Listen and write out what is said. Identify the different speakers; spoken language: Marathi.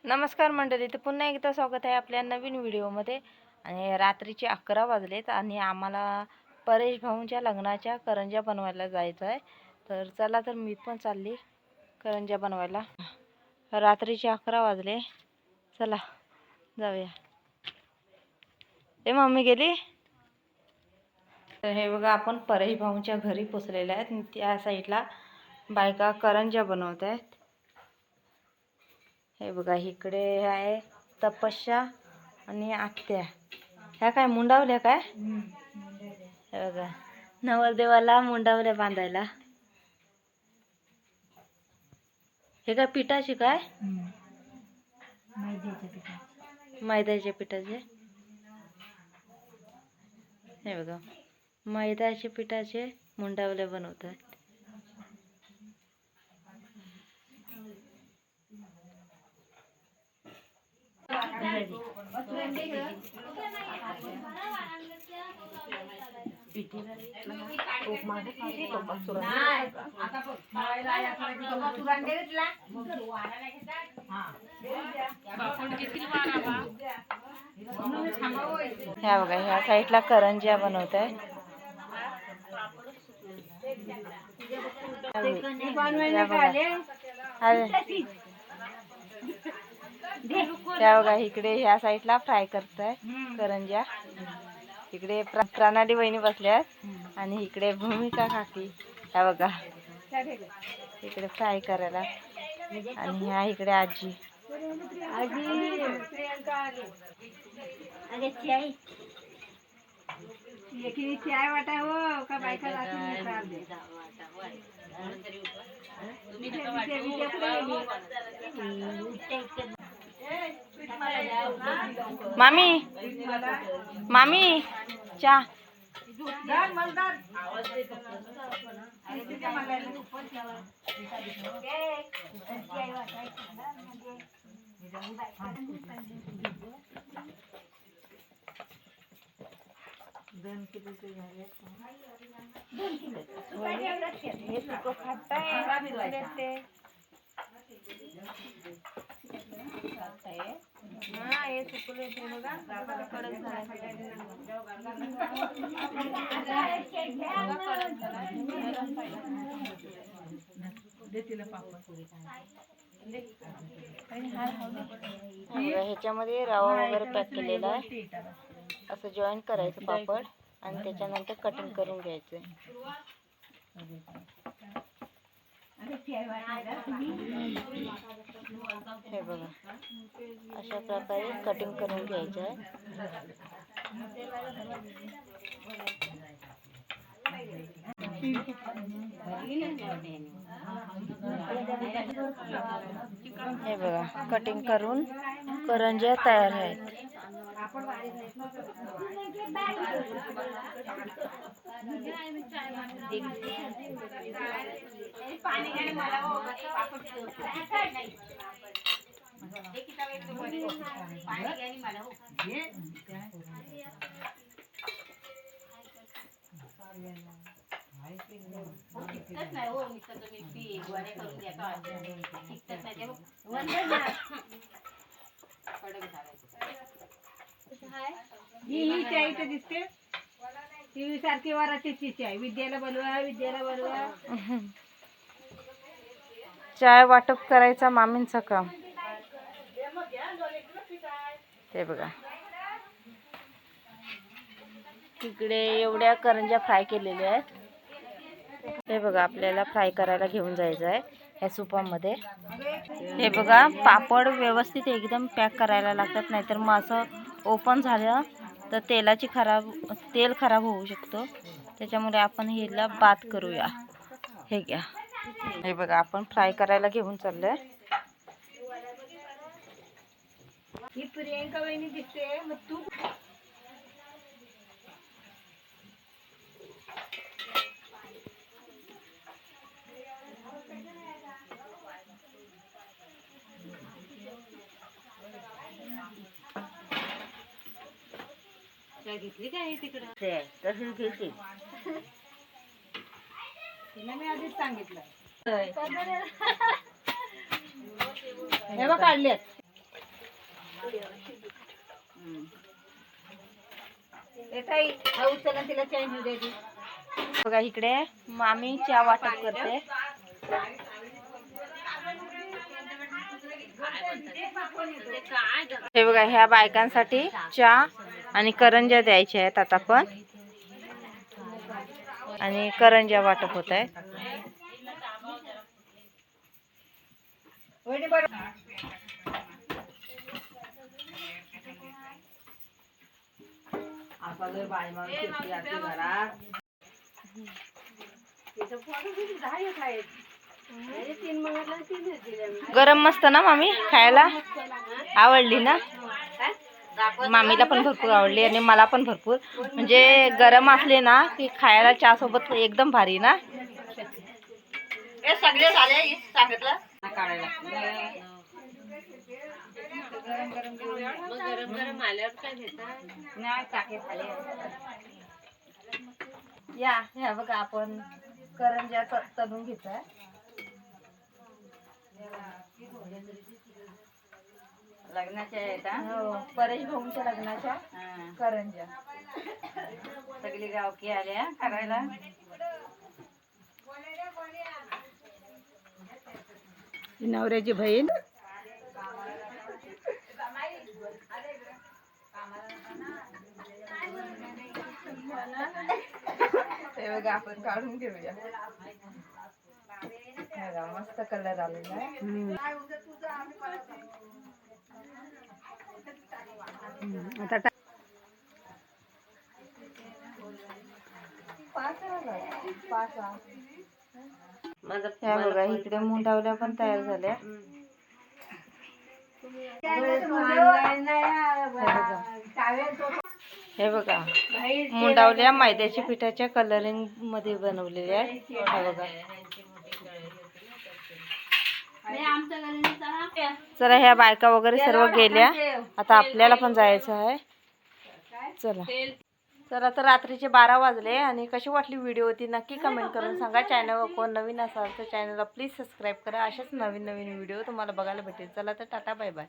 Speaker 1: नमस्कार मंडळी, तर पुन्हा एकदा स्वागत आहे आपल्या नवीन व्हिडिओमध्ये। आणि रात्रीचे 11 वाजलेत आणि आम्हाला परेश भाऊंच्या लग्नाच्या करंज्या बनवायला जायचं आहे। तर चला, तर मी पण चालली करंज्या बनवायला। रात्रीचे 11 वाजले, चला जाऊया। ए मम्मी गेली। तर हे बघा, आपण परेश भाऊंच्या घरी पोचलेले आहेत आणि त्या साईडला बायका करंज्या बनवत आहेत। हे बघा, इकडे आहे तपस्या आणि आत्या। ह्या काय मुंडावल्या काय? हे बघा, नवरदेवाला मुंडावल्या बांधायला। हे काय पिठाचे काय? मैद्याच्या पिठाचे। हे बघा, मैद्याच्या पिठाचे मुंडावल्या बनवतात। ह्या बघा, ह्या साईडला करंज्या बनवत आहे। त्या बघा, इकडे ह्या साईडला फ्राय करताय करंज्या। इकडे प्रणाली वहिनी बसल्यात आणि इकडे भूमिका काकी। ह्या बघा, इकडे फ्राय करायला आणि ह्या इकडे आजी। चाय वाटा हो का बायका मामी मामी चा दोन किलो झाले। हे सुको खाताय हाँ, ये सुकले थे बघा, कडक ह्याच्यामध्ये रवा वगैरे पॅक केलेला आहे। असं जॉईन करायचं पापड आणि त्याच्यानंतर कटिंग करून घ्यायचं। हे बघा, अशा प्रकारे कटिंग करून घ्यायचं आहे। हे बघा, कटिंग करून करंज्या तयार आहेत। ही चाय तर दिसते, टीव्ही सारखी वराची चाय। विद्याला बोलवा, विद्याला बोलवा। चाय वाटप करायचा मामींचं काम। ते बघा, तिकडे एवढ्या करंज्या फ्राय केलेल्या आहेत। हे बघा, आपल्याला फ्राय करायला घेऊन जायचं आहे ह्या सुपामध्ये। हे बघा, पापड व्यवस्थित एकदम पॅक करायला लागतात, नाहीतर मग असं ओपन झालं तर तेल खराब होऊ शकतो। त्याच्यामुळे आपण ह्याला बाद करूया। हे घ्या, हे बघा, आपण फ्राय करायला घेऊन चाललोय। ही प्रियंका वहिनी दिसते, मग तू घेतली काय तिकडे? तशीच घेतली, तिला मी आधीच सांगितलं। हे बघ, काढलेत। बघा इकडे मामी चहा वाटप करते. हे बघा ह्या बायकांसाठी चहा आणि करंज्या द्यायच्या आहेत आता पण, आणि करंज्या वाटप होत आहे. गरम मस्त ना मामी खायला? आवडली ना? मामीला पण भरपूर आवडली आणि मला पण भरपूर. म्हणजे गरम असले ना की खायला चहा सोबत एकदम भारी ना. सगळे झाले सांगितलं काढायला. गरम गरम आल्यावर काय घेता नाही टाके खाले. या ह्या बघा आपण करंज्या तळून घेतोय. लग्नाच्या आहेत. हो, परेश भाऊंच्या लग्नाच्या करंज्या. सगळी गावकी आल्या करायला. नवऱ्याची बहीण. ते बघा आपण काढून घेऊया. मस्त कलर आलेला आहे. आता ह्या बघा इकडे मुंडावल्या पण तयार झाल्या. हे बघा मुंडावल्या मैद्याच्या पिठाच्या कलरिंग मध्ये बनवलेल्या आहेत. हे बघा. चला ह्या बायका वगैरे सर्व गेल्या. आता आपल्याला पण जायचं आहे. चला चला. तर रात्रीचे 12 वाजले आणि कशी वाटली व्हिडिओ होती नक्की कमेंट करून सांगा. चॅनलवर कोण नवीन असाल तर चॅनलला प्लीज सबस्क्राईब करा. अशाच नवीन नवीन व्हिडिओ तुम्हाला बघायला भेटेल. चला तर टाटा बाय बाय.